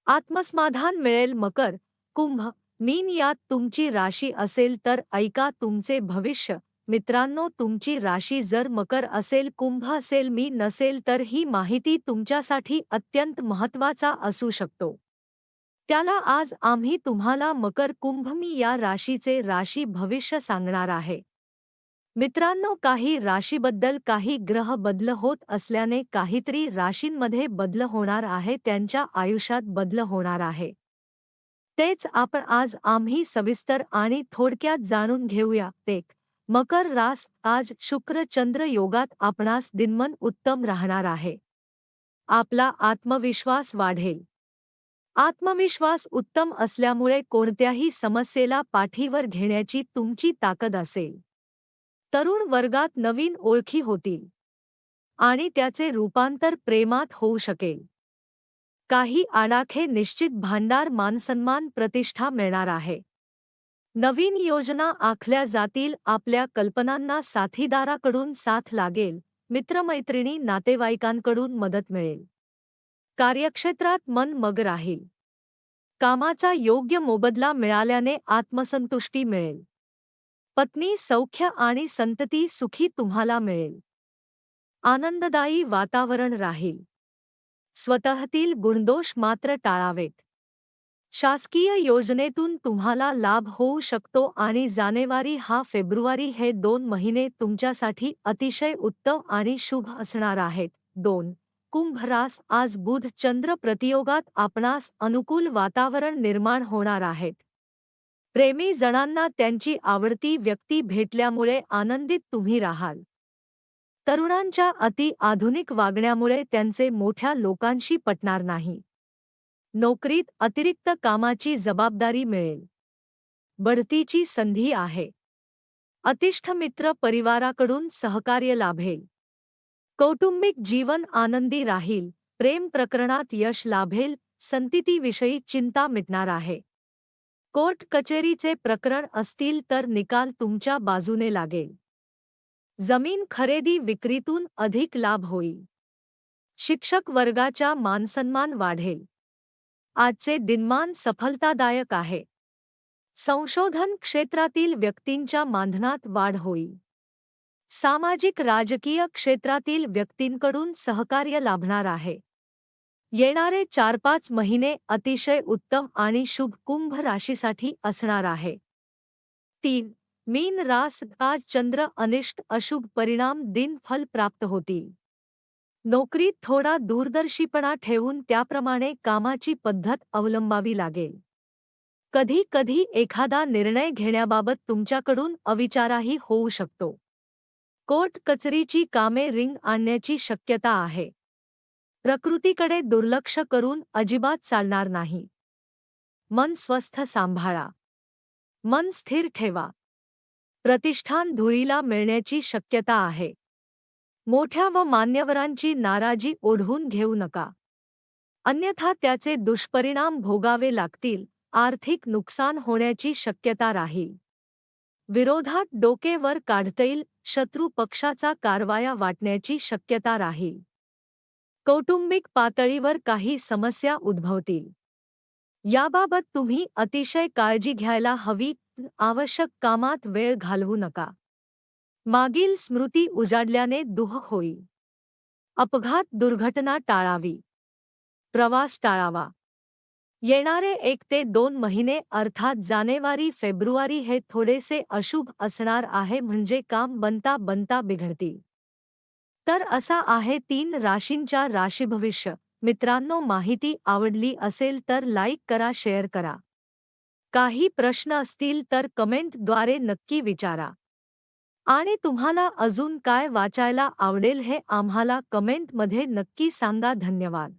आत्मसमाधान मिळेल. मकर, कुंभ, मीन यात तुमची राशी असेल तर ऐका तुमचे भविष्य. मित्रांनो, तुमची राशी जर मकर असेल, कुंभ असेल, मीन नसेल तर ही माहिती तुमच्यासाठी अत्यंत महत्त्वाचा असू शकतो. त्याला आज आम्ही तुम्हाला मकर, कुंभ, मी या राशीचे राशी भविष्य सांगणार आहे. मित्रांनो, काही राशीबद्दल काही ग्रह बदल होत असल्याने काहीतरी राशींमध्ये बदल होणार आहे, त्यांच्या आयुष्यात बदल होणार आहे. तेच आपण आज आम्ही सविस्तर आणि थोडक्यात जाणून घेऊया. एक, मकर रास. आज शुक्र चंद्र योगात आपणास दिनमन उत्तम राहणार आहे. आपला आत्मविश्वास वाढेल. आत्मविश्वास उत्तम असल्यामुळे कोणत्याही समस्येला पाठीवर घेण्याची तुमची ताकद असेल. तरुण वर्गात नवीन ओळखी होतील आणि त्याचे रूपांतर प्रेमात होऊ शकेल. काही आडाखे निश्चित भांडार, मानसन्मान, प्रतिष्ठा मिळणार आहे. नवीन योजना आखल्या जातील. आपल्या कल्पनांना साथीदाराकडून साथ लागेल. मित्रमैत्रिणी, नातेवाईकांकडून मदत मिळेल. कार्यक्षेत्रात मन मग राहील. कामाचा योग्य मोबदला मिळाल्याने आत्मसंतुष्टी मिळेल. पत्नी, सौख्य आणि संतती सुखी तुम्हाला मिळेल. आनंददायी वातावरण राहील. स्वतःतील गुणदोष मात्र टाळावेत. शासकीय योजनेतून तुम्हाला लाभ होऊ शकतो आणि जानेवारी हा फेब्रुवारी हे 2 महिने तुमच्यासाठी अतिशय उत्तम आणि शुभ असणार आहेत. 2. कुंभ रास. आज बुध चंद्र प्रतियोगात आपणास अनुकूल वातावरण निर्माण होणार आहेत. प्रेमी जणांना त्यांची आवडती व्यक्ती भेटल्यामुळे आनंदित तुम्ही राहाल. तरुणांच्या अति आधुनिक वागण्यामुळे त्यांचे मोठ्या लोकांशी पटणार नाही. नोकरीत अतिरिक्त कामाची जबाबदारी मिळेल. बढतीची संधी आहे. अतिष्ठ मित्र परिवाराकडून सहकार्य लाभेल. कौटुंबिक जीवन आनंदी राहील. प्रेम प्रकरणात यश लाभेल. संततीविषयी चिंता मिटणार आहे. कोर्ट कचेरीचे प्रकरण असतील तर निकाल तुमच्या बाजूने लागेल. जमीन खरेदी विक्रीतून अधिक लाभ होईल. शिक्षक वर्गाचा मानसन्मान वाढेल. आजचे दिनमान सफलतादायक आहे. संशोधन क्षेत्रातील व्यक्तींच्या मानधनात वाढ होईल. सामाजिक राजकीय क्षेत्रातील व्यक्तींकडून सहकार्य लाभणार आहे. येणारे 4-5 महिने अतिशय उत्तम आणि शुभ कुंभ राशीसाठी असणार आहे. 3. मीन रास. आज चंद्र अनिष्ट अशुभ परिणाम दिन फल प्राप्त होतील. नोकरीत थोडा दूरदर्शीपणा ठेवून त्याप्रमाणे कामाची पद्धत अवलंबावी लागेल. कधी कधी एखादा निर्णय घेण्याबाबत तुमच्याकडून अविचारही होऊ शकतो. कोर्ट कचेरीची कामे रिंग आणण्याची शक्यता आहे. प्रकृतीकडे दुर्लक्ष करून अजिबात चालणार नाही. मन स्वस्थ सांभाळा. मन स्थिर ठेवा. प्रतिष्ठान धुळीला मिळण्याची शक्यता आहे. मोठ्या व मान्यवरांची नाराजी ओढवून घेऊ नका, अन्यथा त्याचे दुष्परिणाम भोगावे लागतील. आर्थिक नुकसान होण्याची शक्यता राहील. विरोधात डोके वर काढता येईल. शत्रू पक्षाचा कारवाया वाटण्याची शक्यता राहील. कौटुंबिक पातळीवर काही समस्या उद्भवतील. याबाबत तुम्ही अतिशय काळजी घ्यायला हवी. आवश्यक कामात वेळ घालवू नका. मागील स्मृती उजाडल्याने दुःख होईल. अपघात दुर्घटना टाळावी. प्रवास टाळावा. येणारे 1 ते 2 महिने अर्थात जानेवारी फेब्रुवारी हे थोडेसे अशुभ असणार आहे, म्हणजे काम बनता बनता बिघडतील. तर असा आहे 3 राशींच्या राशीभविष्य. मित्रांनो, माहिती आवडली असेल तर लाईक करा, शेअर करा. काही प्रश्न असतील तर कमेंटद्वारे नक्की विचारा. आणि तुम्हाला अजून काय वाचायला आवडेल हे आम्हाला कमेंटमध्ये नक्की सांगा. धन्यवाद.